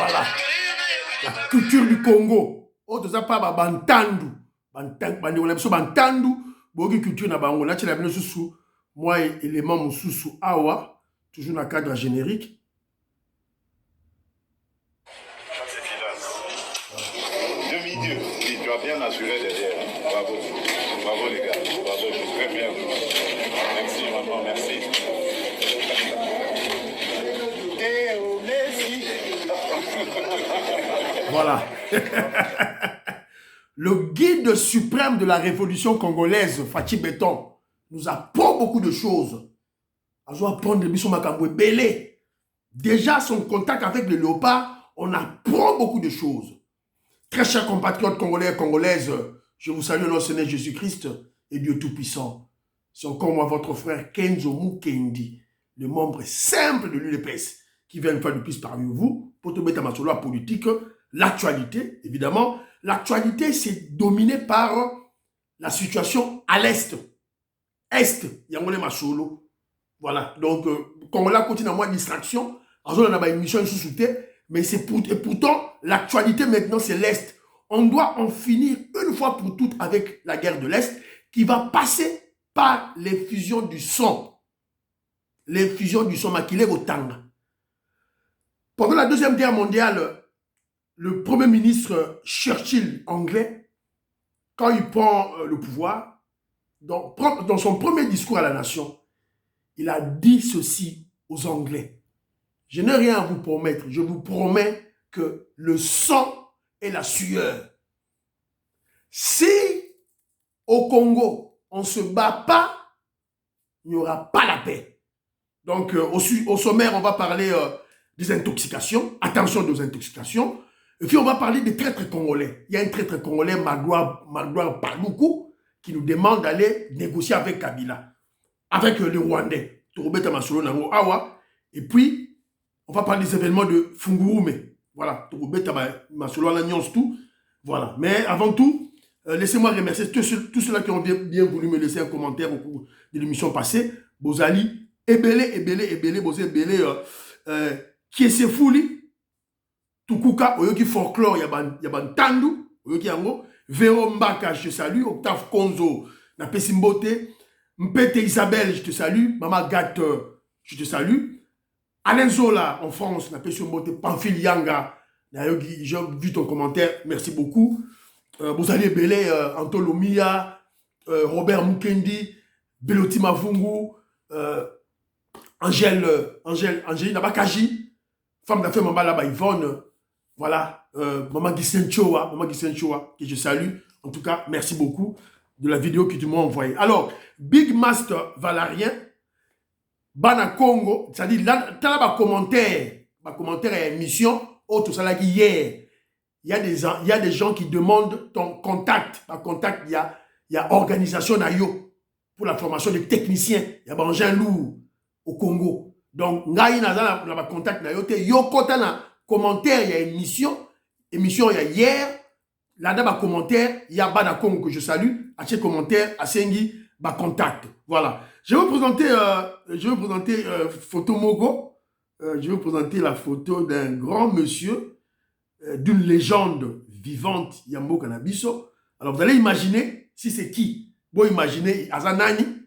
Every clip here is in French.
Voilà. La culture du Congo. Oh, tout ça, pas bantandu. Bantandu. Bogi culture na bango. Là, tu l'as bien sous. Moi, élément sous awa. Toujours dans le cadre générique. Demi-dieu. Oui, tu as bien assuré derrière. Bravo. Bravo les gars. Bravo. Très bien. Merci maman. Merci. Voilà. Le guide suprême de la révolution congolaise, Fachi Béton, nous apprend beaucoup de choses. Déjà, son contact avec le léopard, on apprend beaucoup de choses. Très chers compatriotes congolais et congolaises, je vous salue au nom de Seigneur Jésus-Christ et Dieu Tout-Puissant. C'est encore moi, votre frère Kenzo Mukendi, le membre simple de l'UDPS, qui vient une fois de plus parmi vous pour te mettre à ma solo politique. L'actualité, évidemment, l'actualité, c'est dominé par la situation à l'Est. Est, il y a ma solo. Voilà, donc, Congola continue à moins de distraction. On a une mission sous-souté, mais c'est pourtant, l'actualité maintenant, c'est l'Est. On doit en finir une fois pour toutes avec la guerre de l'Est, qui va passer par les fusions du sang. Les fusions du sang maquillé au Tanga. Pendant la Deuxième Guerre mondiale, le Premier ministre Churchill, anglais, quand il prend le pouvoir, dans son premier discours à la nation, il a dit ceci aux Anglais. Je n'ai rien à vous promettre. Je vous promets que le sang et la sueur. Si au Congo, on ne se bat pas, il n'y aura pas la paix. Donc, au sommaire, on va parler des intoxications. Attention aux intoxications. Et puis, on va parler des traîtres congolais. Il y a un traître congolais, Magloire Paloukou, qui nous demande d'aller négocier avec Kabila, avec les Rwandais. Et puis, on va parler des événements de Fungurume. Voilà. Voilà. Mais avant tout, laissez-moi remercier tous ceux-là qui ont bien voulu me laisser un commentaire au cours de l'émission passée. Bozali, Ebele, Bozali, Kiesefouli, Tukuka, Oyoki Folklore, Yaban Tandu, Oyoki Yango, Véro Mbaka, je te salue, Octave Konzo, Napesi Mbote, Mpete Isabelle, je te salue, Mama Gat, je te salue, Alain Zola, en France, Napesi Mbote, Pamphile Yanga, j'ai vu ton commentaire, merci beaucoup. Bozali Ebele, Antolomia, Robert Mukendi, Beloti Mavungu, Angèle Nabakaji, femme d'affaires Mama Laba Yvonne, voilà, Maman Gisenchoa, que je salue. En tout cas, merci beaucoup de la vidéo que tu m'as envoyée. Alors, Big Master Valarien, Bana Congo, c'est-à-dire, là, tu as un commentaire à émission, tout ça là qui hier. Il y a des gens qui demandent ton contact. Par contact, il y a organisation Nayo pour la formation des techniciens. Il y a Benjamin Lourd au Congo. Donc, ngai naza na contact Nayo te yo kota na commentaire, il y a une émission il y a hier. Là-dedans, commentaire, il y a Bana Congo que je salue. À ces commentaires, à Sengi, contact. Voilà. Je vais vous présenter photo Mogo. Je vais vous présenter la photo d'un grand monsieur, d'une légende vivante, Yambo Kanabiso. Alors, vous allez imaginer si c'est qui. Bon, imaginez, Azanani.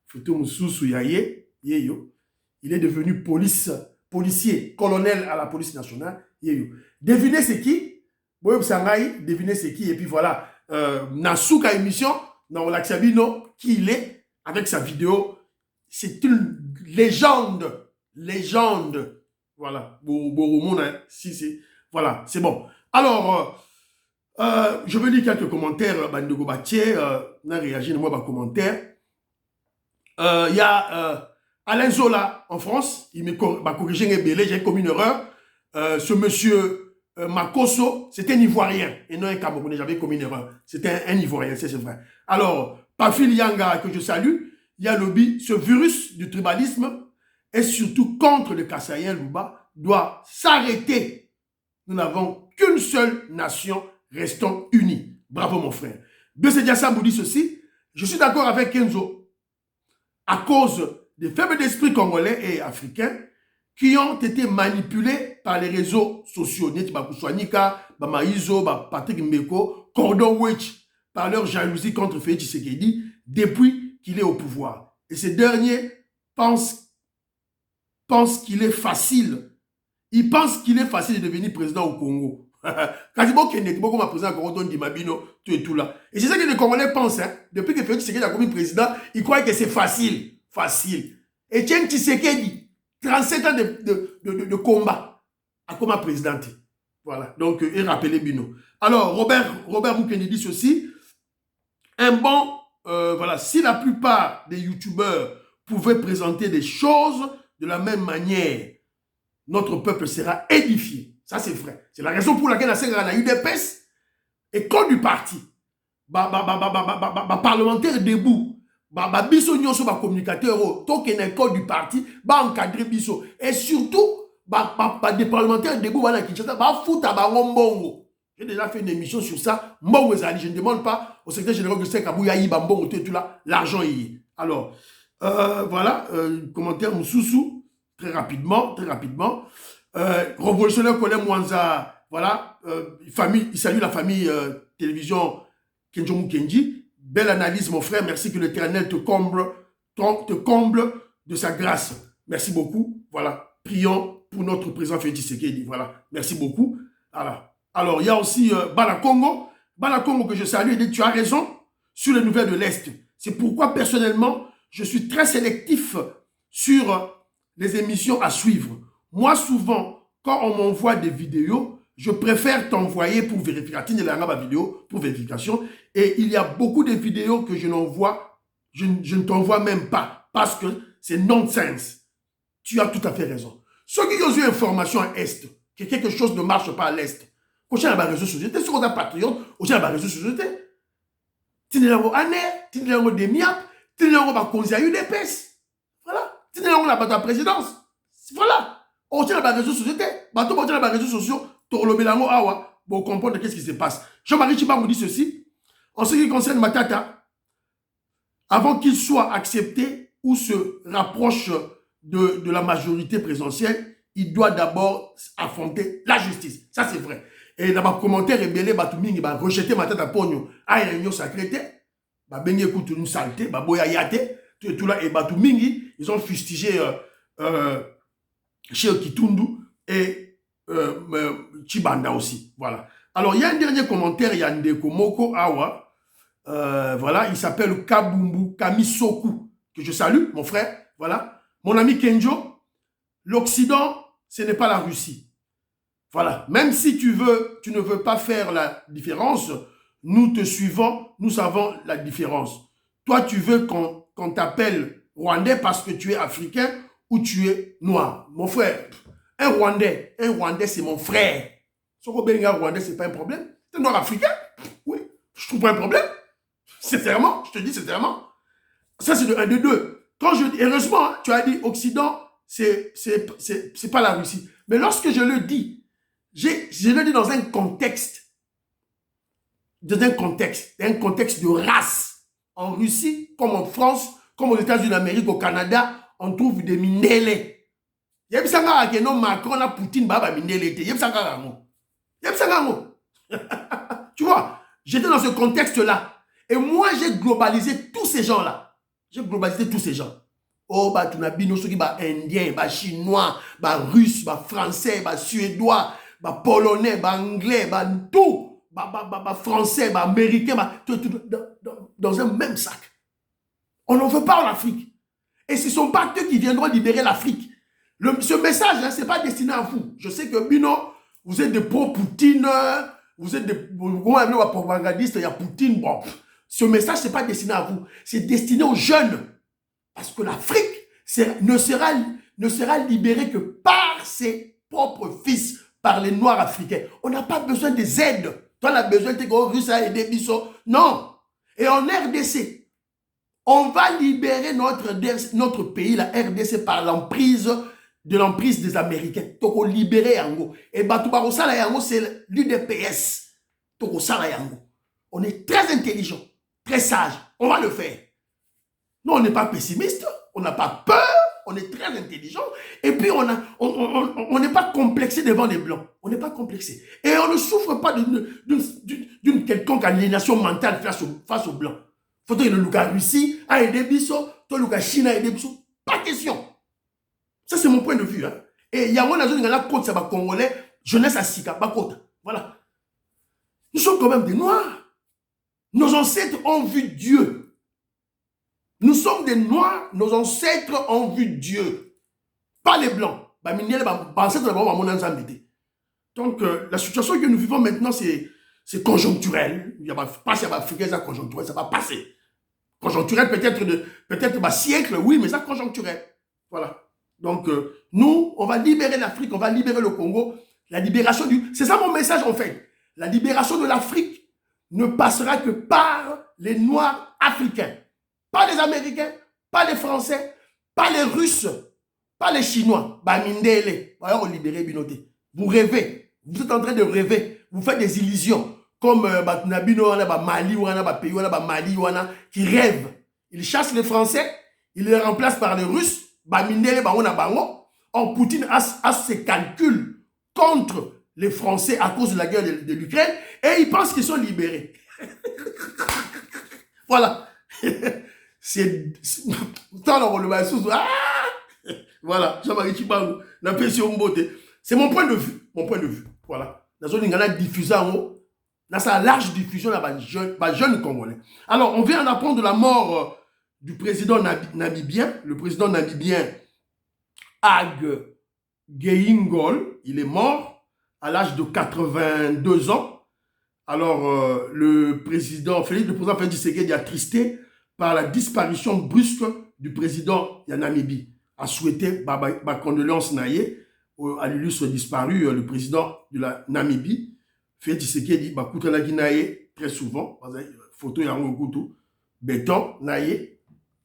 Photo Moussou Yaye, Yeyo. Il est devenu policier, colonel à la police nationale. Yeyo. Devinez c'est qui? Boyob Sangaï, devinez c'est qui? Et puis voilà, Nasuka émission, dans l'Axabino, qui il est, avec sa vidéo. C'est une légende. Voilà. Voilà, c'est bon. Alors, je vais lire quelques commentaires. Bandego Batier, on a réagi dans moi commentaire. Il y a Alain Zola en France, il m'a corrigé, j'ai commis une erreur. Ce monsieur Makoso, c'était un Ivoirien et non un Camerounais, j'avais commis une erreur. C'était un Ivoirien, c'est vrai. Alors, Pafil Yanga, que je salue, il y a lobby, ce virus du tribalisme et surtout contre le Kassaïen Louba doit s'arrêter. Nous n'avons qu'une seule nation, restons unis. Bravo mon frère. Bessé Diassa vous dit ceci, je suis d'accord avec Kenzo. À cause des faibles d'esprit congolais et africains qui ont été manipulés par les réseaux sociaux. Neti Bakuswanika, Bamaïzo, Patrick Mbeko, Cordon Witch, par leur jalousie contre Félix Tshisekedi depuis qu'il est au pouvoir. Et ces derniers pensent qu'il est facile. Ils pensent qu'il est facile de devenir président au Congo. Quand ils comme président au Congo, Mabino, tout et tout là. Et c'est ça que les Congolais pensent. Hein? Depuis que Félix Tshisekedi a commis président, ils croient que c'est facile. Facile. Et Etienne Tshisekedi, 37 ans de combat, a comme président. Voilà. Donc, et rappelez Bino. Alors, Robert Moukeni dit ceci. Voilà, si la plupart des youtubeurs pouvaient présenter des choses de la même manière, notre peuple sera édifié. Ça, c'est vrai. C'est la raison pour laquelle la UDPS est contre du parti. Parlementaire debout. Biso nyonso communicateur, tant qu'il y a un code du parti, encadrer biso. Et surtout, des parlementaires debout, foutre à mbongo. J'ai déjà fait une émission sur ça. Mbongo ezali, je ne demande pas au secrétaire général de Sekabouya Yiba mbongo tout là, l'argent y est. Alors, voilà, commentaire Moussoussou, très rapidement. Révolutionnaire Colin Mwanza, voilà, il salue la famille télévision Kenjo Mukendi. Belle analyse, mon frère. Merci que l'Éternel te comble de sa grâce. Merci beaucoup. Voilà. Prions pour notre président Félix Tshisekedi. Voilà. Merci beaucoup. Voilà. Alors, il y a aussi Bala Congo. Bala Congo que je salue. Il dit, tu as raison sur les nouvelles de l'Est. C'est pourquoi, personnellement, je suis très sélectif sur les émissions à suivre. Moi, souvent, quand on m'envoie des vidéos, je préfère t'envoyer pour vérification. Pour vérification. Et il y a beaucoup de vidéos que je n'envoie, je ne t'envoie même pas. Parce que c'est nonsense. Tu as tout à fait raison. Ceux qui ont eu information à Est, que quelque chose ne marche pas à l'Est, au sein de la réseau société, ceux qui sont patriotes, au sein de la réseau société, tu n'es pas ané, tu n'es pas des miap, tu n'es pas conseiller UDPS. Voilà. Tu n'es pas la présidence. Voilà. Au sein de la réseau société, au sein de la réseau sociaux, pour comprendre qu'est-ce qui se passe. Jean-Marie Chibangou dit ceci. En ce qui concerne Matata, avant qu'il soit accepté ou se rapproche de la majorité présidentielle, il doit d'abord affronter la justice. Ça, c'est vrai. Et dans ma commentaire, Rebelle Batouming va rejeter Matata Pogno à une réunion sacrée. Bengi écoute une saleté, Boya Yate, tout là, et Batouming, ils ont fustigé chez Kitundu et Chibanda aussi. Voilà. Alors, il y a un dernier commentaire, il y a Ndeko Moko Awa. Voilà, il s'appelle Kabumbu Kamisoku, que je salue, mon frère. Voilà. Mon ami Kenjo, l'Occident, ce n'est pas la Russie. Voilà. Même si tu ne veux pas faire la différence, nous te suivons, nous savons la différence. Toi, tu veux qu'on t'appelle Rwandais parce que tu es africain ou tu es noir. Mon frère, un Rwandais, c'est mon frère. Si on veut un Rwandais, ce n'est pas un problème. C'est un noir africain. Oui, je trouve pas un problème. Sincèrement, je te dis sincèrement. Ça, c'est de 1 de 2. Quand je dis, heureusement, tu as dit Occident, c'est pas la Russie. Mais lorsque je le dis, je le dis dans un contexte de race. En Russie, comme en France, comme aux États-Unis d'Amérique, au Canada, on trouve des Mindele. Yebisanga que non Macron a Poutine baba Mindele. Yebisanga ngo. Tu vois, j'étais dans ce contexte-là. Et moi, j'ai globalisé tous ces gens-là. J'ai globalisé tous ces gens. Oh, bah, tu n'as bino ceux qui bah indien, bah chinois, bah russe, bah français, bah suédois, bah polonais, bah anglais, bah tout, bah français, bah américain, bah tout dans un même sac. On n'en veut pas en Afrique. Et ce ne sont pas eux qui viendront libérer l'Afrique. Ce message, hein, ce n'est pas destiné à vous. Je sais que Bino, vous êtes des pro-Poutine, vous êtes des propagandistes, il y a Poutine, bon. Ce message, ce n'est pas destiné à vous. C'est destiné aux jeunes. Parce que l'Afrique ne sera libérée que par ses propres fils, par les Noirs africains. On n'a pas besoin des aides. Toi, on a besoin de Russes à aider Bissot. Non. Et en RDC, on va libérer notre pays, la RDC, par l'emprise des Américains. Toko libérer Yango. Et Batouba Sala Yango, c'est l'UDPS. Toko Sala Yango. On est très intelligent, très sage. On va le faire. Non, on n'est pas pessimiste. on n'a pas peur, on est très intelligent, et puis on n'est pas complexé devant les Blancs. On n'est pas complexé. Et on ne souffre pas d'une quelconque aliénation mentale face aux Blancs. Faut que le Russie a aidé Bisso, la Chine a aidé Bisso. Pas question. Ça, c'est mon point de vue. Hein. Et il y a un zone la côte, ça va congolais, jeunesse à Sika, pas côte. Voilà. Nous sommes quand même des Noirs. Nos ancêtres ont vu Dieu. Nous sommes des Noirs, nos ancêtres ont vu Dieu. Pas les Blancs. Donc, la situation que nous vivons maintenant, c'est conjoncturel. Il n'y a pas si africain, ça conjoncturel, ça va passer. Conjoncturel, peut-être siècle, oui, mais ça conjoncturel. Voilà. Donc, nous, on va libérer l'Afrique, on va libérer le Congo. La libération du... C'est ça mon message, en fait. La libération de l'Afrique ne passera que par les Noirs africains. Pas les Américains, pas les Français, pas les Russes, pas les Chinois. Vous rêvez. Vous êtes en train de rêver. Vous faites des illusions. Comme Mali, qui rêvent. Ils chassent les Français, ils les remplacent par les Russes. Or, Poutine a ses calculs contre les Français à cause de la guerre de l'Ukraine et ils pensent qu'ils sont libérés. Voilà. C'est... Voilà. C'est mon point de vue. Mon point de vue. Voilà. Dans une diffusée en haut, dans sa large diffusion, dans jeune Congolais. Alors, on vient d'apprendre la mort du président namibien, le président namibien Ag Geingob. Il est mort à l'âge de 82 ans. Alors, le président Félix Tshisekedi a attristé par la disparition brusque du président de Namibie. A souhaité ma condoléance naïe à l'illustre disparu, le président de la Namibie. Félix Tshisekedi a dit très souvent, photo Yango Koutou, béton, naïe.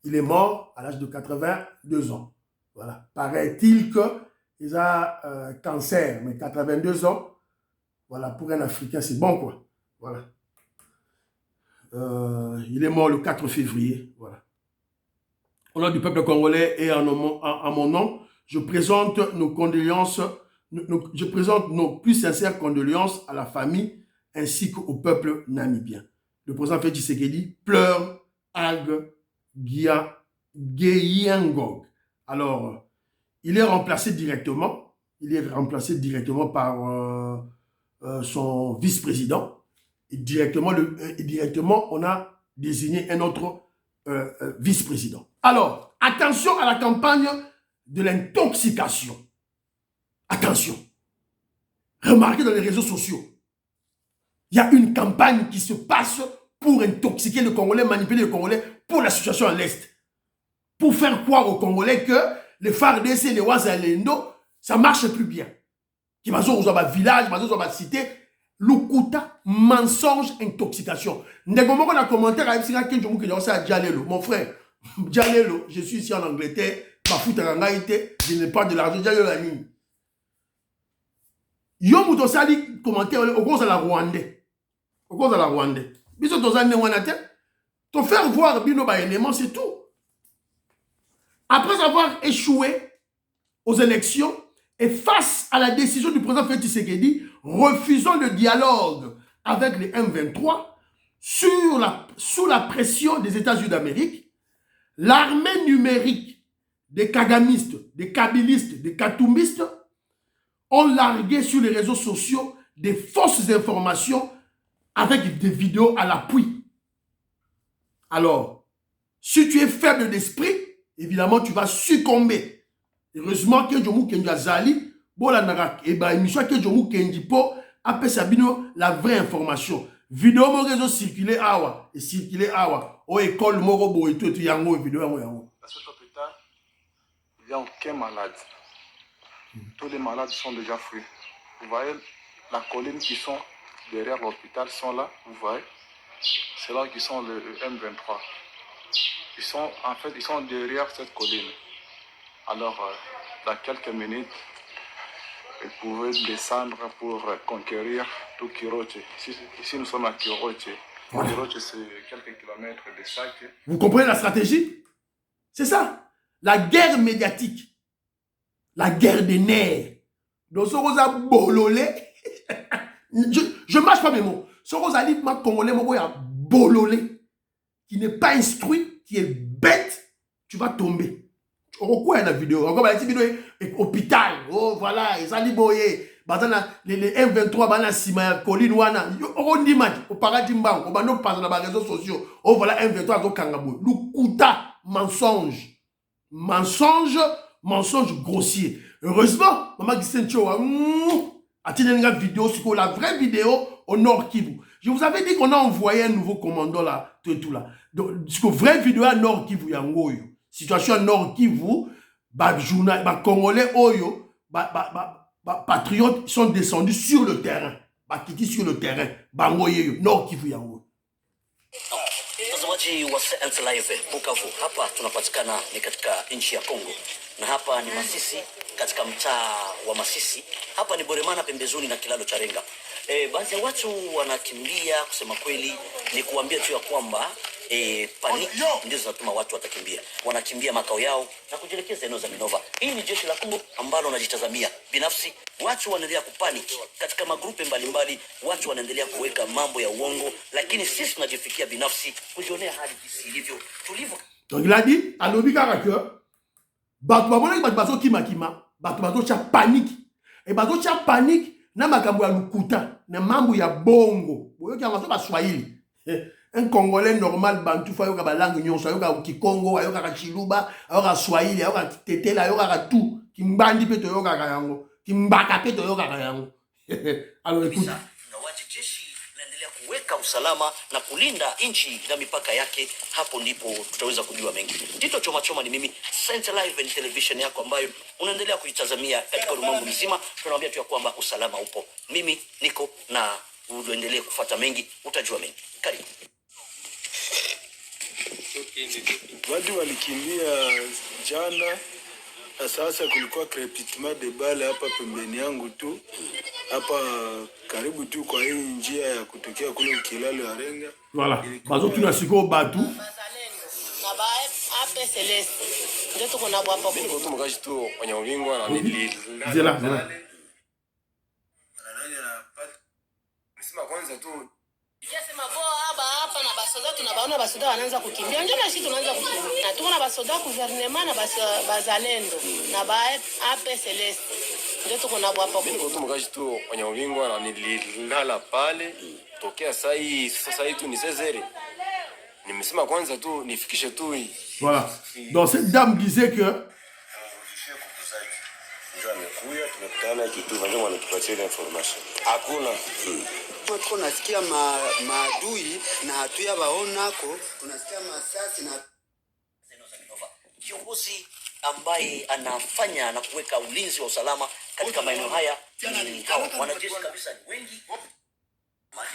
Il est mort à l'âge de 82 ans. Voilà. Paraît-il qu'il a cancer, mais 82 ans, voilà, pour un Africain, c'est bon, quoi. Voilà. Il est mort le 4 février. Voilà. Au nom du peuple congolais et à mon nom, je présente nos condoléances, je présente nos plus sincères condoléances à la famille ainsi qu'au peuple namibien. Le président Félix Tshisekedi pleure Ag Geingob. Alors, il est remplacé directement. Il est remplacé directement par son vice-président. Et directement, on a désigné un autre vice-président. Alors, attention à la campagne de l'intoxication. Attention. Remarquez dans les réseaux sociaux, il y a une campagne qui se passe pour intoxiquer le Congolais, manipuler le Congolais pour la situation à l'Est. Pour faire croire aux Congolais que les FARDC et les Ouazalendo, ça ne marche plus bien. Qui va sur un village, qui va sur une cité, Lukuta, mensonge, intoxication. Ndegomoko dans le commentaire, mon frère, Djalelo, je suis ici en Angleterre, je n'ai pas de l'argent, Djalelo la ligne. Yo mouton sali commentaire, au cause de la Rwandais. Au cause de la Rwandais. Biso tozane wanate, te faire voir bino ba élément, c'est tout. Après avoir échoué aux élections et face à la décision du président Félix Tshisekedi, refusant le dialogue avec les M23 sous la pression des États-Unis d'Amérique, l'armée numérique des kagamistes, des kabylistes, des katoumbistes ont largué sur les réseaux sociaux des fausses informations avec des vidéos à l'appui. Alors, si tu es faible d'esprit, évidemment, tu vas succomber. Heureusement que Djomou Kenji Azali, et bien, émission que Djomou Kenji Po, après Sabino, la vraie information. Vidéo mon réseau circulé awa, et circulé awa, au école Morobo et tout, yango, vidéo yango. Dans cet hôpital, il n'y a aucun malade. Tous les malades sont déjà fuis. Vous voyez, la colline qui sont derrière l'hôpital sont là, vous voyez. C'est là qui sont le M23. Ils sont derrière cette colline. Alors, dans quelques minutes, ils pouvaient descendre pour conquérir tout Kiroche. Ici, nous sommes à Kiroche. Kiroche, c'est quelques kilomètres de Sake. Vous comprenez la stratégie? C'est ça. la guerre médiatique, la guerre des nerfs. Donc, ce qu'on a bololé, je ne mâche pas mes mots. Ce qu'on a dit, ma congolais, mon a bololé, qui n'est pas instruit, qui est bête, tu vas tomber. Pourquoi il y a la vidéo? Encore la vidéo hôpital. Oh, voilà, ils ont dit, boye. Les M23, bana sima colline wana. On dit match, au paradis mbang, on bano passe dans les réseaux sociaux. Oh voilà M23 au kangabou. Lukuta, mensonge. Mensonge, mensonge grossier. Heureusement, maman Gisencho a tenu une vidéo sur la vraie vidéo au Nord Kivu. Je vous avais dit qu'on a envoyé un nouveau commandant là, tout là. Donc, sur la vraie vidéo à Nord Kivu, yangoyo. Situation à Nord Kivu, bah journal, bah congolais oyo, patriotes sont descendus sur le terrain. Bah kiti sur le terrain. Bangoye Nord Kivu yango. Mtazamaji wa Science Live Bukavu, hapa tunapatikana ni katika nchi ya Kongo, na hapa ni Masisi, katika mtaa wa Masisi. Hapa ni Boremana, pembezoni na kilalo cha Renga. Baadhi ya watu wanakimbia, kusema kweli ni kuambia tu ya kwamba paniki ndio zinatuma watu watakimbia. Wanakimbia makao yao na kujielekeza eneo za Minova. Hii ni jeshi la Kongo ambalo unajitazamia. Binafsi watu wanaendelea kupaniki katika magrupe mbalimbali, watu wanaendelea kuweka mambo ya uongo, lakini sisi tunajifikia binafsi kujionea hali jinsi ilivyo tulivyo. Donc il a dit à l'obika que batu babona batu bazo kima batu bazo cha panique et bazo cha panique na makambo ya lukuta na mambo ya bongo. Boyo ki amaso ba Swahili. Un Congolais normal bantu fa yoka ba langue nyonso yoka Kikongo, yoka ka Chiluba, yoka Swahili, yoka Tetela, yoka ka tout. Kimbandi pe to yoka ka yango. Kimbaka pe to yoka ka yango. Alors écoute, jeshi linaendelea kuweka usalama na kulinda nchi na mipaka yake. Hapo ndipo tutaweza kujua mengi. Tito Choma Choma ni mimi, Science Live and Television yako ambayo unaendelea kuitazamia katika ulimwengu mzima. Tunawaambia tu ya kwamba usalama upo. Mimi niko na uendelee kufuata mengi, utajua mengi. Karibu. Watu walikimbia jana na sasa kulikuwa crepitement de balle hapa pembeni yangu tu. Hapa karibu tu kwa hii njia ya kutokea kule kilalo ya Renga. Voilà. Bazo tunasiko batu. Na ba ape Celeste. Ndio tuko na hapa. Mimi mtu mkaji tu kwenye ubingwa na nili. Zela. Nisema kwanza tu Sema boa hapa na basoda tunabaona basoda wanaanza kukimbia. Ndio na sisi tunaanza kukimbia. Na tuko na basoda gouvernement na bazalendo na ba ape Celeste. Ndio tuko na hapa. Mimi mtu mkaji tu kwenye ubingwa na nililala pale tokea sasa hii tu ni Cesare. Nimesema kwanza tu nifikishe tu hii. Voilà. Donc cette dame disait que amekuja tumekutana kitu vile wanatupatia information. Hakuna. Tuko nasikia maadui na hatuya baonako, tunasikia masasi na Kiongozi ambaye anafanya na kuweka ulinzi wa usalama katika maeneo haya ni hao wanajeshi kabisa, ni wengi.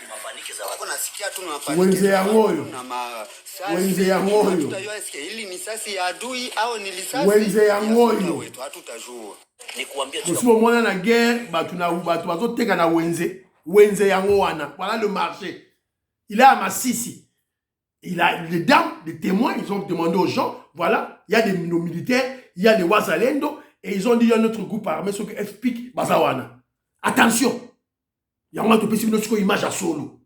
Mafaniki za watu nasikia tu mafaniki wenze ya moyo na masasi wenze ya moyo tutajua hili ni sasi ya adui au ni lisasi wenze ya moyo hatutajua. Ni kuambia tu kusibo mwana na guerre batu bazo teka na wenze yango wana. Voilà le marché. Il est à Massissi. Il a les dames, les témoins, ils ont demandé aux gens, voilà, il y a des militaires, il y a des Wazalendo, et ils ont dit il y a notre groupe armé, ce que FPIC Bazawana. Attention. Il y a un peu image à solo.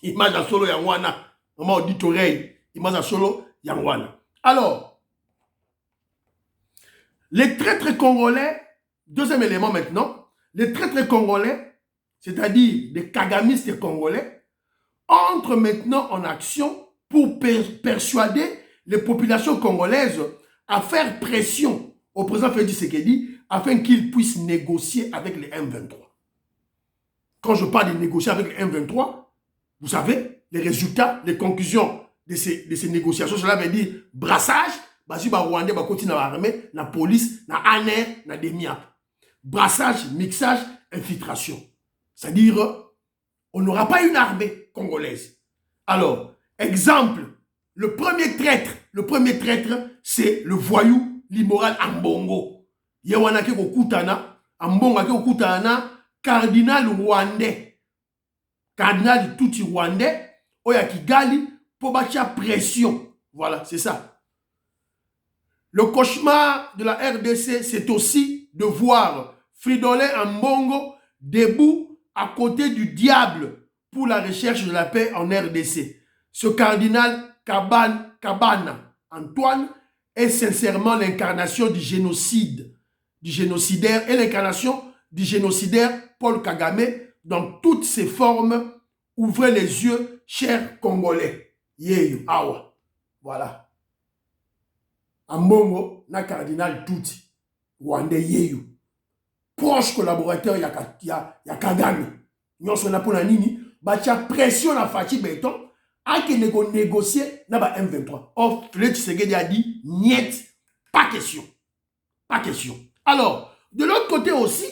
Image à solo yangwana. Maman dit oreille. Image à solo yangwana. Alors, les traîtres congolais, deuxième élément maintenant, les traîtres congolais, c'est-à-dire des kagamistes congolais, entrent maintenant en action pour persuader les populations congolaises à faire pression au président Félix Tshisekedi afin qu'il puisse négocier avec les M23. Quand je parle de négocier avec les M23, vous savez, les résultats, les conclusions de ces négociations, cela veut dire brassage, basi ba Rwandais ba continue na armée, la police, na ANR, na DEMIAP. Brassage, mixage, infiltration. C'est-à-dire, on n'aura pas une armée congolaise. Alors, exemple, le premier traître, c'est le voyou, l'immoral Ambongo. Yewanake Kokutana, Ambongo ke Kokutana, cardinal rwandais. Cardinal touti rwandais, Oya Kigali, pour bâtir pression. Voilà, c'est ça. Le cauchemar de la RDC, c'est aussi de voir Fridolin Ambongo debout à côté du diable pour la recherche de la paix en RDC. Ce cardinal Cabana Antoine est sincèrement l'incarnation du génocide, du génocidaire et l'incarnation du génocidaire Paul Kagame dans toutes ses formes. Ouvrez les yeux, chers Congolais. Yeyo, awa. Voilà. Ambongo na cardinal Tuti, Rwandais Yeyo. Proche collaborateur ya Kagame. Nous sommes là pour la nini. Bacha pression na Fachi Beton. A que négocier na ba M23. Or, le Tshisekedi a dit, niet, pas question. Pas question. Alors, de l'autre côté aussi,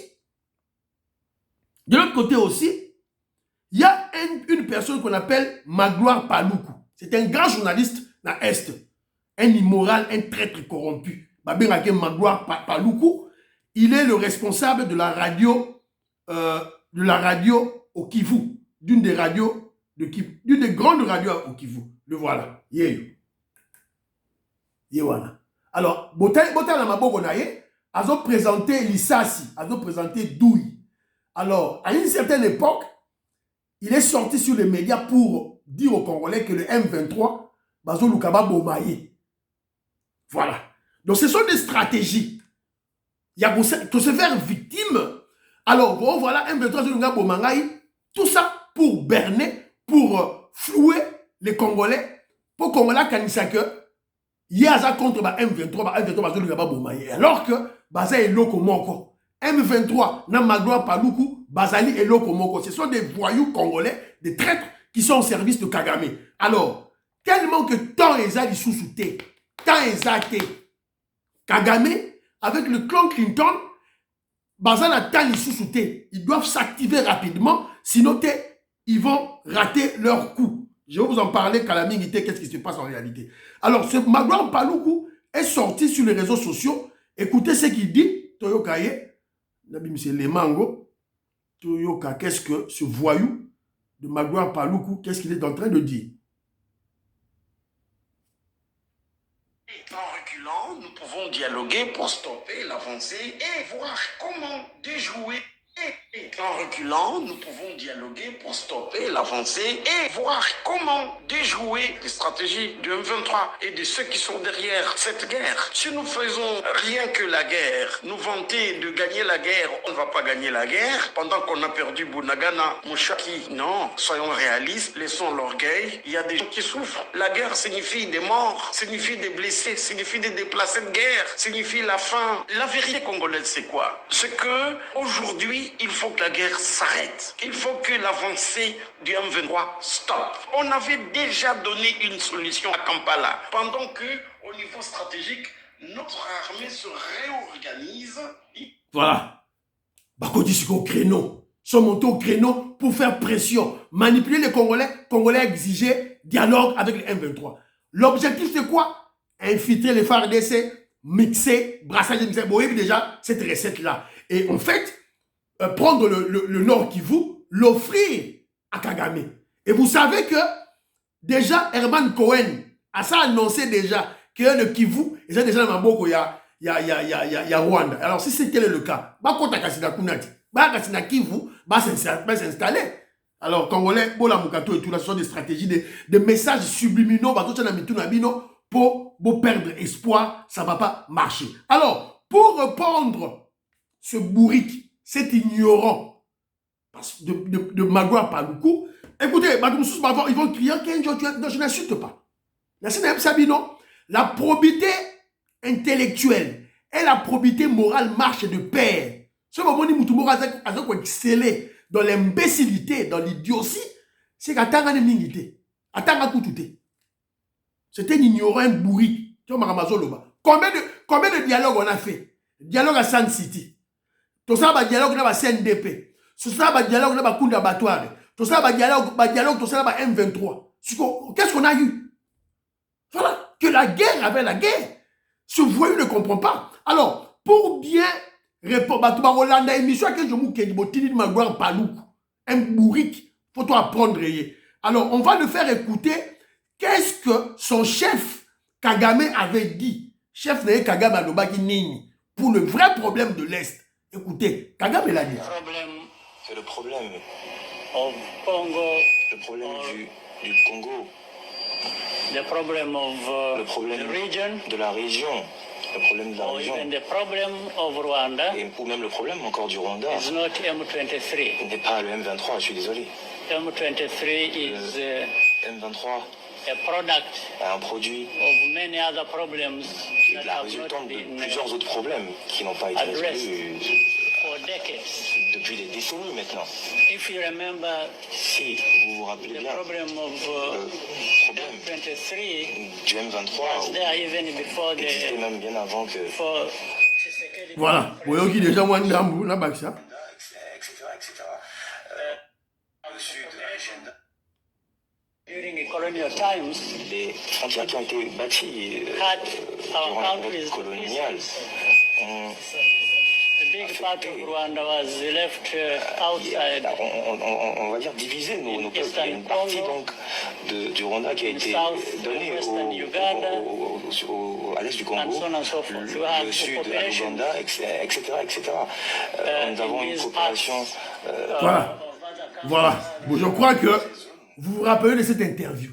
il y a une personne qu'on appelle Magloire Paluku. C'est un grand journaliste dans l'Est. Un immoral, un traître corrompu. Magloire Paluku, il est le responsable de la radio au Kivu. D'une des grandes radios au Kivu. Le voilà. Voilà. Alors, Botala Maboko Naye, a présenté Lissassi, a présenté Douy. Alors, à une certaine époque, il est sorti sur les médias pour dire aux Congolais que le M23, Bazo Lukaba Bomaye. Voilà. Donc, ce sont des stratégies. Il y a pour se faire victime. Alors, bon, voilà, M23 Lukaba Bomaye, tout ça pour berner, pour flouer les Congolais, pour Congolais kanisa que il y a contre M23 Bazo Lukaba Bomaye. Alors que Baza est loko moko. M23 na Magloire Paluku, Bazali et Loko Moko. Ce sont des voyous congolais, des traîtres qui sont au service de Kagame. Alors, tellement que tant Eza li sous-souté, tant Eza te, Kagame, avec le clan Clinton, Bazala tant li sous-souté, ils doivent s'activer rapidement, sinon ils vont rater leur coup. Je vais vous en parler, Kalamingité, qu'est-ce qui se passe en réalité. Alors, ce Magloire Paluku est sorti sur les réseaux sociaux. Écoutez ce qu'il dit, Toyokaye. C'est les mangos. Qu'est-ce que ce voyou de Magloire Paluku, qu'est-ce qu'il est en train de dire? En reculant, nous pouvons dialoguer pour stopper l'avancée et voir comment déjouer. En reculant, nous pouvons dialoguer pour stopper l'avancée et voir comment déjouer les stratégies du M23 et de ceux qui sont derrière cette guerre. Si nous faisons rien que la guerre, nous vanter de gagner la guerre, on ne va pas gagner la guerre pendant qu'on a perdu Bunagana, Mouchaki. Non, soyons réalistes, laissons l'orgueil. Il y a des gens qui souffrent. La guerre signifie des morts, signifie des blessés, signifie des déplacés de guerre, signifie la faim. La vérité congolaise, c'est quoi? C'est que aujourd'hui, il faut que la guerre s'arrête. Il faut que l'avancée du M23 stoppe. On avait déjà donné une solution à Kampala. Pendant que, au niveau stratégique, notre armée se réorganise. Voilà. Bakodi c'est au créneau. Ils sont montés au créneau pour faire pression. Manipuler les Congolais. Congolais exiger dialogue avec les M23. L'objectif c'est quoi? Infiltrer les FARDC, mixer, brassage de mixer. Vous voyez déjà cette recette-là. Et en fait, prendre le Nord Kivu, l'offrir à Kagame. Et vous savez que déjà Herman Cohen a ça annoncé déjà que le Kivu, et ça déjà dans Maboko, il y a Rwanda. Alors si c'était le cas, Bakota Kasina Kunati, Bakasina Kivu, va s'installer. Alors Congolais, Bola Mukato et tout, là, ce sont des stratégies, des messages subliminaux, pour perdre espoir, ça ne va pas marcher. Alors, pour répondre ce bourrique, cet ignorant de Magloire Paluku, écoutez, ils vont crier non, je n'insulte pas. La probité intellectuelle et la probité morale marchent de pair. Ce moment où Moutoumou a excellé dans l'imbécilité, dans l'idiotie, c'est qu'Atanga n'est mingité. Atanga Koutoute. C'est un ignorant, un bourri. Combien de dialogues on a fait? Dialogue à San City. Tout ça, c'est dialogue dans la CNDP. Tout ça, c'est dialogue dans la Kunda Batoire. Tout ça, c'est dialogue tout ça, dans M23. Qu'est-ce qu'on a eu? Voilà. Que la guerre avait la guerre. Ce voyou ne comprend pas. Alors, pour bien répondre, un bourrique, faut apprendre. Alors, on va le faire écouter qu'est-ce que son chef Kagame avait dit chef de Kagame alobaki nini pour le vrai problème de l'Est. Écoutez, Kagame l'a dit. C'est le problème of Congo, le problème du Congo, the problem of le problème the region, de la région, le problème de la or région, even the problem of Rwanda ou même le problème encore du Rwanda, is not M23. n'est pas le M23, je suis désolé. M23 is M23 a product est un produit of many other problems qui est that la have résultante not de been plusieurs autres problèmes qui n'ont pas été résolus for decades. depuis des décennies maintenant. If you remember Si vous vous rappelez the bien, problem of le problème M23 du M23 was there even before existait the même bien avant que... for Voilà. Vous voyez qui déjà moins d'ambou, là, Baxa. etc. Le sud, during colonial times les frontières qui ont été bâties had durant our la countries période coloniale ont a big part of Rwanda was left outside. on va dire divisé nos peuples. Il y a une partie donc du Rwanda qui a été donnée à l'est du Congo, le sud à l'Ouganda, etc. Nous avons une population... Voilà. Voilà. Bon, je crois que vous vous rappelez de cette interview.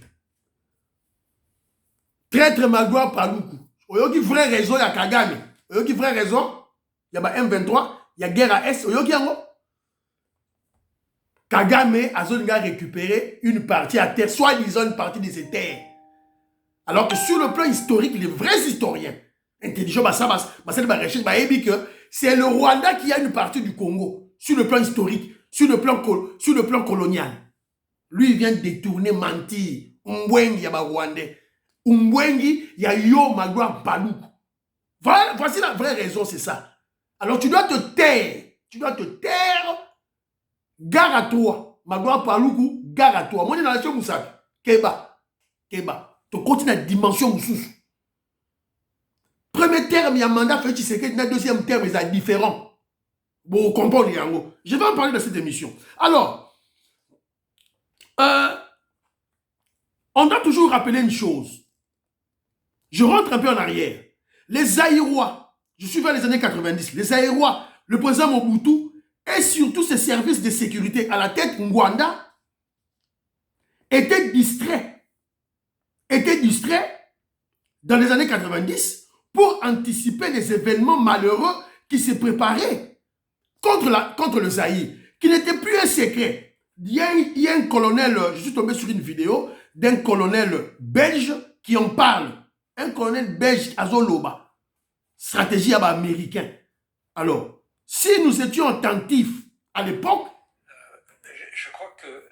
Traître Magloire Paluku. Oyoki vrai raison, il y a Kagame. Oyoki vrai raison, il y a M23, il y a guerre à Est. Oyoki yango. Kagame a récupéré une partie à terre, soi-disant une partie de ses terres. Alors que sur le plan historique, les vrais historiens, intelligents, c'est le Rwanda qui a une partie du Congo, sur le plan historique, sur le plan colonial. Lui, il vient détourner, mentir. Umbwengi, yaba Rwandais. Umbwengi, ya yo Magloire Paluku. Voilà, voici la vraie raison, c'est ça. Alors, tu dois te taire. Tu dois te taire. Gare à toi. Magloire Paluku, gare à toi. Moi, je suis dans la Moussaki. Keba. Tu continues la dimension Moussous. Premier terme, il y a un mandat fait Tshisekedi. Le deuxième terme, il est différent. Bon, vous comprenez, Yango. Je vais en parler de cette émission. Alors, on doit toujours rappeler une chose. Je rentre un peu en arrière. Les Zaïrois, je suis vers les années 90, les Zaïrois, le président Mobutu et surtout ses services de sécurité à la tête Rwanda étaient distraits dans les années 90 pour anticiper les événements malheureux qui se préparaient contre le Zaïre, qui n'était plus un secret. Il y a un colonel, je suis tombé sur une vidéo d'un colonel belge qui en parle. Un colonel belge Azoloba, stratégie américaine. Alors, si nous étions attentifs à l'époque... Je crois que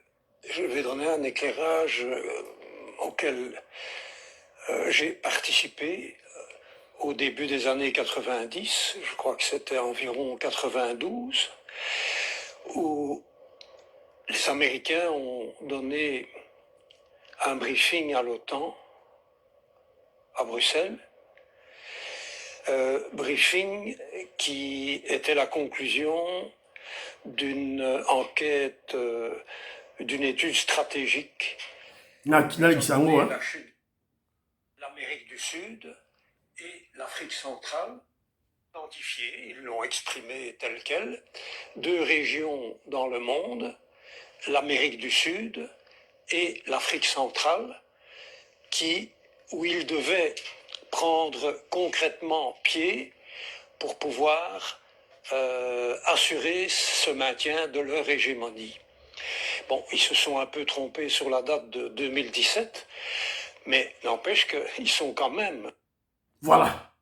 je vais donner un éclairage auquel j'ai participé au début des années 90, je crois que c'était environ 92, où les Américains ont donné un briefing à l'OTAN à Bruxelles, briefing qui était la conclusion d'une enquête, d'une étude stratégique l'Amérique du Sud et l'Afrique centrale, identifiées, ils l'ont exprimé tel quel, deux régions dans le monde, l'Amérique du Sud et l'Afrique centrale, où ils devaient prendre concrètement pied pour pouvoir assurer ce maintien de leur hégémonie. Bon, ils se sont un peu trompés sur la date de 2017, mais n'empêche qu'ils sont quand même... Voilà.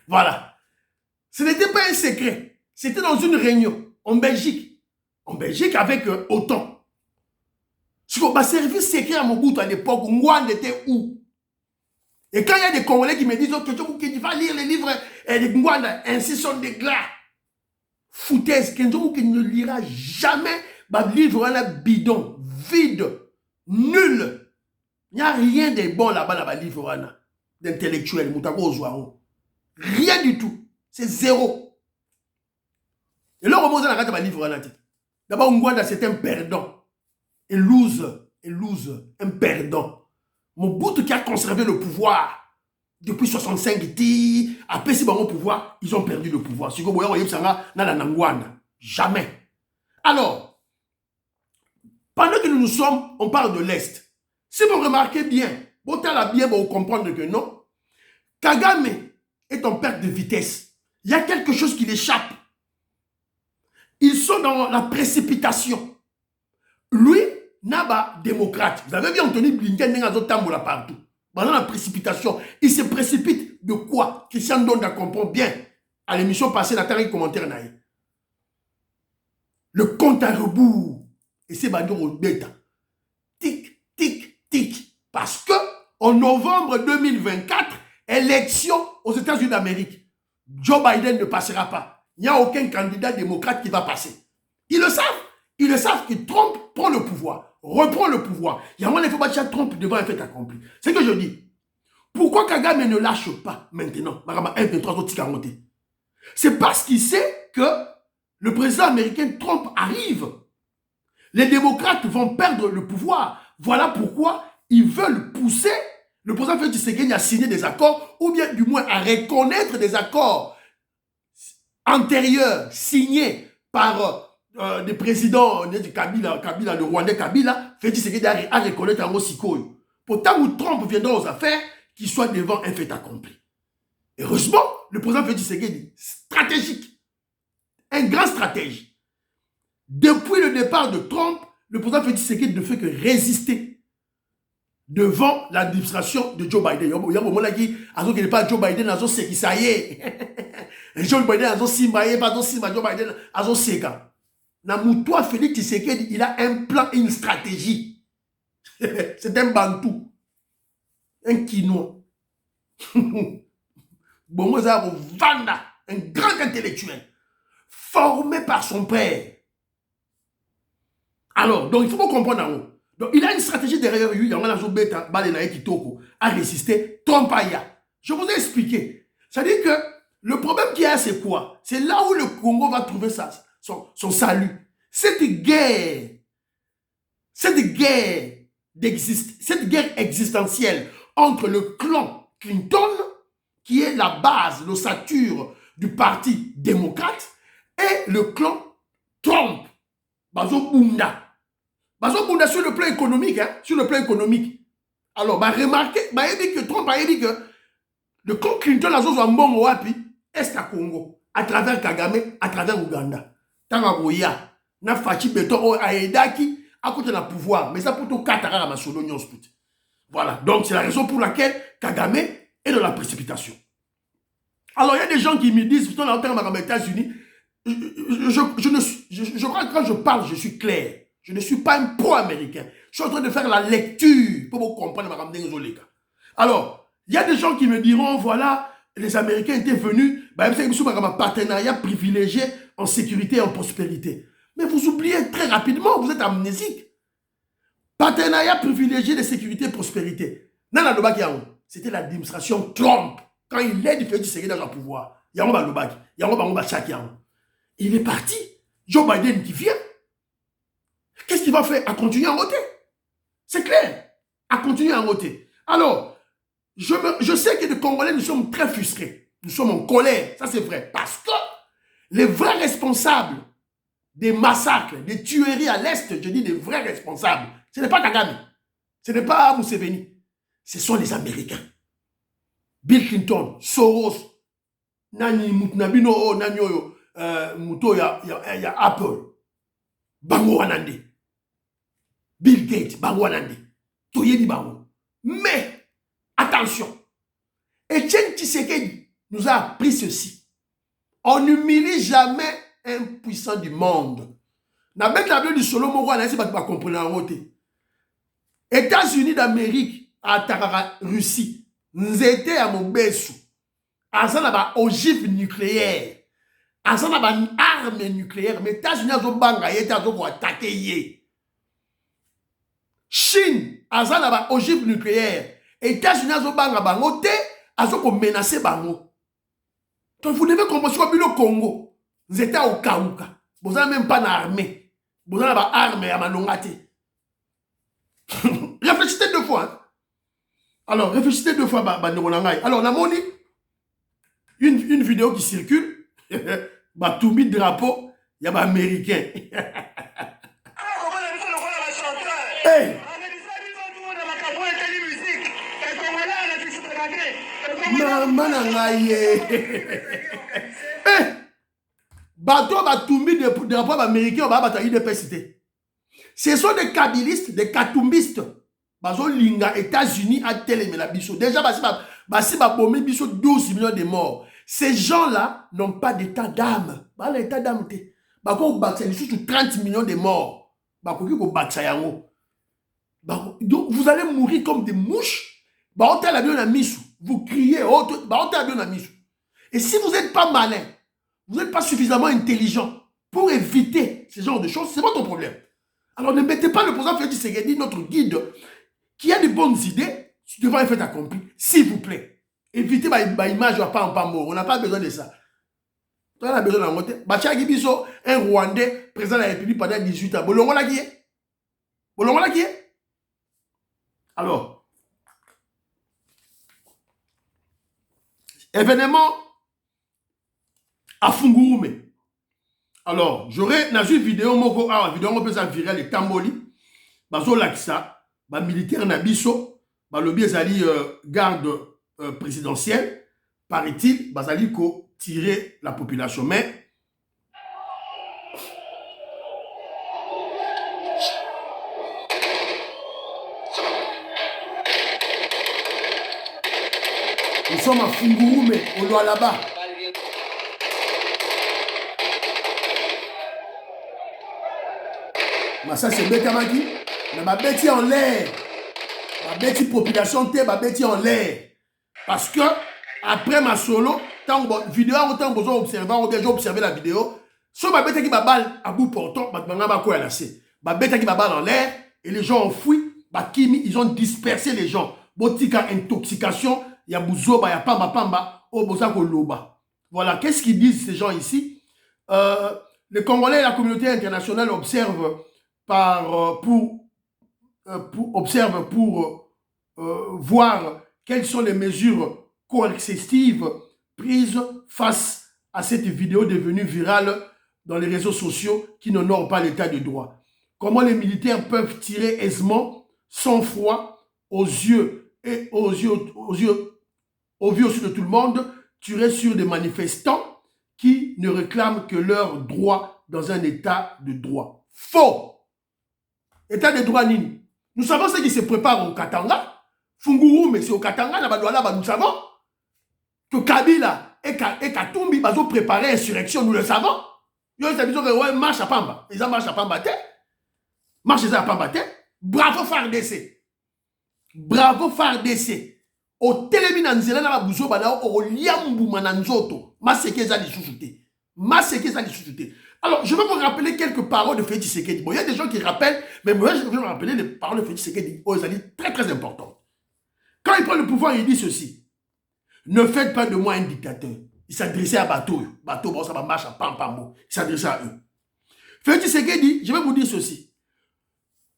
Voilà. Ce n'était pas un secret. C'était dans une réunion en Belgique. En Belgique avec OTAN. Ma service secret à Mobutu à l'époque, Ngouane était où? Et quand il y a des Congolais qui me disent que tu vas lire les livres de Ngouane, ainsi sont des glas. Foutaise, Kenzo qui ne lira jamais le livre bidon, vide, nul. Il n'y a rien de bon là-bas dans le livre d'intellectuel, rien du tout. C'est zéro. Et là, on a un livre d'abord, Ngouane, c'est un perdant. Et lose, un perdant. Mobutu qui a conservé le pouvoir Depuis 65, après si au pouvoir, ils ont perdu le pouvoir. Jamais. Alors, pendant que nous sommes, on parle de l'Est. Si vous remarquez bien, vous comprendre que non, Kagame est en perte de vitesse. Il y a quelque chose qui l'échappe. Ils sont dans la précipitation. Lui, Naba, démocrate. Vous avez vu Anthony Blinken là partout. Pendant la précipitation, il se précipite de quoi? Christian Donda comprend bien. À l'émission passée, la dernière commentaire naïe. Le compte à rebours. Et c'est Badio au bêta. Tic, tic, tic. Parce que en novembre 2024, élection aux États-Unis d'Amérique, Joe Biden ne passera pas. Il n'y a aucun candidat démocrate qui va passer. Ils le savent. Ils le savent que Trump prend le pouvoir, reprend le pouvoir. Il y a moins il faut battre Trump devant un fait accompli. C'est ce que je dis. Pourquoi Kagame ne lâche pas maintenant? C'est parce qu'il sait que le président américain Trump arrive. Les démocrates vont perdre le pouvoir. Voilà pourquoi ils veulent pousser le président Félix Tshisekedi à signer des accords, ou bien du moins à reconnaître des accords antérieurs signés par des présidents de Kabila, le Rwandais Kabila. Félix Tshisekedi à reconnaître un Sikoyo. Pourtant, où Trump viendra aux affaires, qu'il soit devant un fait accompli. Heureusement, le président Félix Tshisekedi, stratégique, un grand stratège. Depuis le départ de Trump, le président Félix Tshisekedi ne fait que résister devant l'administration de Joe Biden. Il y a un moment là qui n'est pas Joe Biden, c'est qui ça y est. Joe Biden a Simbaye, pas Simba, Joe Biden a Seka. Namoutoua Félix Tshisekedi, il a un plan, une stratégie. C'est un Bantou. Un Quinois. Bongoza Vanda, un grand intellectuel, formé par son père. Alors, donc il faut comprendre en haut. Donc il a une stratégie derrière lui, il y a un bêta, à résister, Trompaya. Je vous ai expliqué. C'est-à-dire que le problème qu'il y a, c'est quoi? C'est là où le Congo va trouver son salut. Cette guerre existentielle entre le clan Clinton, qui est la base, l'ossature du parti démocrate, et le clan Trump, Bazo Bunda. Bazo Bunda sur le plan économique, hein, sur le plan économique. Alors, remarquez, que Trump a dit que le clan Clinton a un bon wapi, est à Congo, à travers Kagame, à travers Ouganda. Tangaboya, na Fachi Beto, Aedaki, à côté de pouvoir, mais ça pour tout Katara à Masolo Split. Voilà, donc c'est la raison pour laquelle Kagame est dans la précipitation. Alors, il y a des gens qui me disent, putain, là, aux États-Unis, je crois que quand je parle, je suis clair. Je ne suis pas un pro-américain. Je suis en train de faire la lecture pour vous comprendre. Alors, il y a des gens qui me diront, voilà, les Américains étaient venus, un partenariat privilégié en sécurité et en prospérité. Mais vous oubliez très rapidement, vous êtes amnésique. Partenariat privilégié de sécurité et prospérité. C'était l'administration Trump. Quand il est du Tshisekedi dans le pouvoir, il est parti. Joe Biden qui vient. Qu'est-ce qu'il va faire? À continuer à voter. C'est clair. À continuer à voter. Alors, je sais que les Congolais, nous sommes très frustrés. Nous sommes en colère. Ça, c'est vrai. Parce que les vrais responsables des massacres, des tueries à l'Est, je dis des vrais responsables, ce n'est pas Kagame. Ce n'est pas Museveni. Ce sont les Américains. Bill Clinton, Soros, Nani Mutnabino, Nanyo, Muto, ya Apple, Bango Anande, Bill Gates, Bango Anande, Toyedi Bango. Mais, attention, Etienne Tshisekedi nous a appris ceci. On n'humilie jamais un puissant du monde. Na bête la du solo moko na esi ba comprendre en côté. États-Unis d'Amérique à Tarara Russie. Nzete à Mobesu. Azana ba ogive nucléaire. Azana ba arme nucléaire. Mais États-Unis azo banga yete azo ko attaquer yé. Chine azana ba ogive nucléaire. États-Unis azo banga bango te azo ko menacer bango. Donc vous devez comprendre que le Congo. Vous êtes au Kauka. Vous n'avez même pas d'armée. Vous n'avez pas d'armée à Manongate. Réfléchissez deux fois. Hein. Alors, réfléchissez 2 fois, alors, on a moni une vidéo qui circule, tout mis drapeau, il y a un américain. Hey! Maman bateau batumbi de drapeau américain ba bataille de PCT. Ce sont des kabylistes, des katumbistes. Bazo linga États-Unis à télémela biso. Déjà basi ba bomi biso 12 millions de morts. Ces gens-là n'ont pas d'état d'âme. Ba l'état d'âme te. Ba ko baksa sous 30 millions de morts. Ba ko ki ko baksa yango. Donc vous allez mourir comme des mouches. Ba on t'a bien na misu. Vous criez, et si vous n'êtes pas malin, vous n'êtes pas suffisamment intelligent pour éviter ce genre de choses, c'est votre problème. Alors ne mettez pas le président Félix Tshisekedi, notre guide, qui a de bonnes idées devant un fait accompli, s'il vous plaît. Évitez ma image à pas mort. On n'a pas besoin de ça. On a besoin de monter. Bachaki Biso, un Rwandais, président de la République pendant 18 ans. Bolongo la qui est. Alors, événement à Fungurume. Alors, j'aurais dans une vidéo, on peut ça virer les Tamboli, bazo laksa, militaire nabiso, lobby ezali garde présidentielle, paraît-il, bazali ko tirer la population. Mais nous sommes à Fungurume, au loin là-bas. Mais ça c'est Bekamaki. Mais ma bêtise en l'air. Ma bêtise population T, ma bêtise en l'air. Parce que après ma solo, tant que vidéo, autant que vous observez, on déjà observé la vidéo. Sur ma bête qui m'a balle à bout portant, ma bête qui m'a balle en l'air et les gens ont fui. Ils ont dispersé les gens. Botika intoxication. Il y a Bouzoba, il y a Pamba, Obosako Loba. Voilà, qu'est-ce qu'ils disent ces gens ici? Les Congolais et la communauté internationale observent pour voir quelles sont les mesures coercitives prises face à cette vidéo devenue virale dans les réseaux sociaux qui n'honorent pas l'état de droit. Comment les militaires peuvent tirer aisément, sans froid, aux yeux aussi de tout le monde, tirer sur des manifestants qui ne réclament que leurs droits dans un état de droit. Faux! État de droit nini? Nous savons ce qui se prépare au Katanga. Fungurume, mais c'est au Katanga, nous savons que Kabila et Katumbi ont préparé l'insurrection, nous le savons. Ils ont dit que marche à Pamba. Ils ont marché à Pamba. Marche à Pamba. Bravo FARDC. Bravo FARDC. Au téléminanzela na buzo bana au liambu mananzoto. Masekeza di sous-souté. Alors, je vais vous rappeler quelques paroles de Félix Tshisekedi. Bon, il y a des gens qui rappellent, mais moi, je vais vous rappeler les paroles de Félix Tshisekedi. Oh, ça dit très, très important. Quand il prend le pouvoir, il dit ceci. Ne faites pas de moi un dictateur. Il s'adressait à Bateau. Bateau, bon, ça va marcher à Pampambo. Il s'adressait à eux. Félix Tshisekedi, je vais vous dire ceci.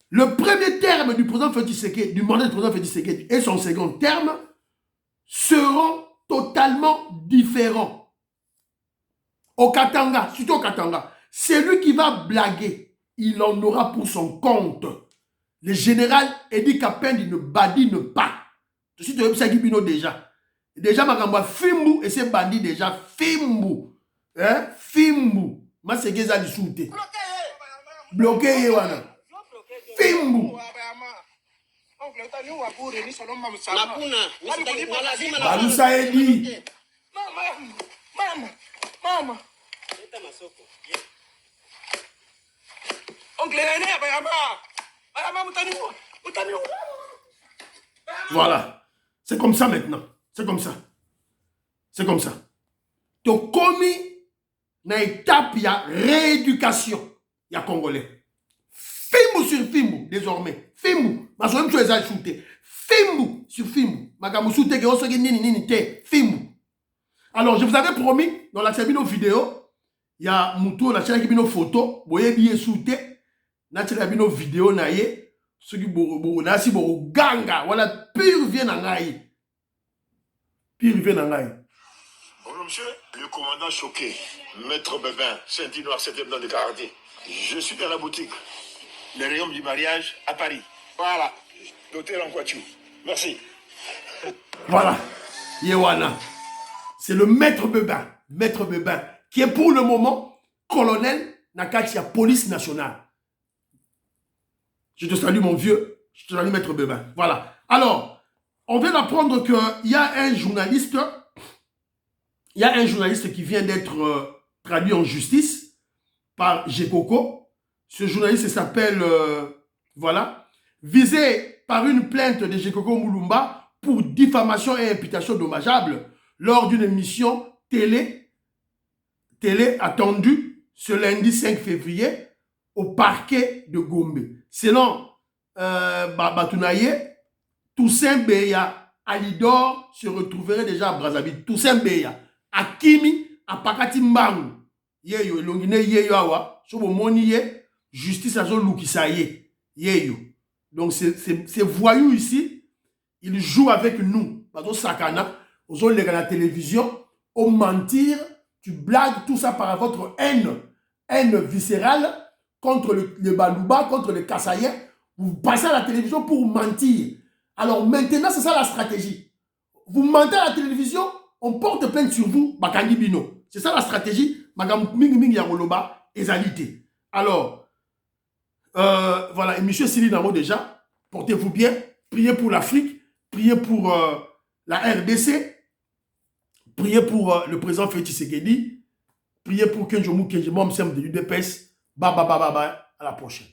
Le premier terme du président Félix Tshisekedi, du mandat du président Félix Tshisekedi et son second terme seront totalement différents. Au Katanga, surtout au Katanga, celui qui va blaguer, il en aura pour son compte. Le général Edi Kapendi ne badine pas. Je suis de Sagibino déjà. Déjà, ma Fimbu et ses bandits déjà. Fimbu. Hein? Fimbu. Ma segeza di soute. Bloqué, Yewana. Fimbu. Balusa Edi. Mama. Voilà. C'est comme ça maintenant. C'est comme ça. Donc, comme na étape, il y a rééducation. Il y a Congolais. Fimbu sur Fimbu, désormais. Fimbu. Ma soeur me a shooté. Fimbu sur Fimbu. Ma gamusute que osoge nini te. Fimbu. Alors, je vous avais promis, dans la série vidéo, il y a Moutou, la chaîne qui a une photo, vous voyez bien shooté, la chaîne qui a une vidéo, ceux qui nasi bo ganga, voilà, pire vient en aïe. Pire vient en aïe. Bonjour monsieur, le commandant choqué, maître Bébin, Saint-Inoire, 7e dans de karaté. Je suis dans la boutique, le rayon du mariage à Paris. Voilà, docteur Anquatiu. Merci. Voilà, Yewana. C'est le maître Bébin, qui est pour le moment colonel Nakatia, police nationale. Je te salue mon vieux, je te salue maître Bébin. Voilà. Alors, on vient d'apprendre qu'il y a un journaliste, qui vient d'être traduit en justice par Gekoko. Ce journaliste s'appelle, voilà, visé par une plainte de Gekoko Moulumba pour diffamation et imputation dommageable lors d'une émission télé attendue ce lundi 5 février au parquet de Gombe. Selon Batounaye, Toussaint Beya, Alidor se retrouverait déjà à Brazzaville. Toussaint Beya, Akimi, Apakati Mbangu, Yeyo, Longine Yeyo Awa, Sobomoni Ye, justice à Zon Lukisaye, Yeyo. Donc ces voyous ici, ils jouent avec nous. Parce que Sakana, aux autres, la télévision, au mentir, tu blagues tout ça par votre haine viscérale contre le Balouba, contre le Kassaïen. Vous passez à la télévision pour mentir. Alors maintenant, c'est ça la stratégie. Vous mentez à la télévision, on porte plainte sur vous, Bakangi Bino. C'est ça la stratégie. Alors, voilà, et M. Sili Namo déjà, portez-vous bien, priez pour l'Afrique, priez pour la RDC, priez pour le président Félix Tshisekedi, priez pour Kenjomu Kenjimom Sem de l'UDPS. Bye, à la prochaine.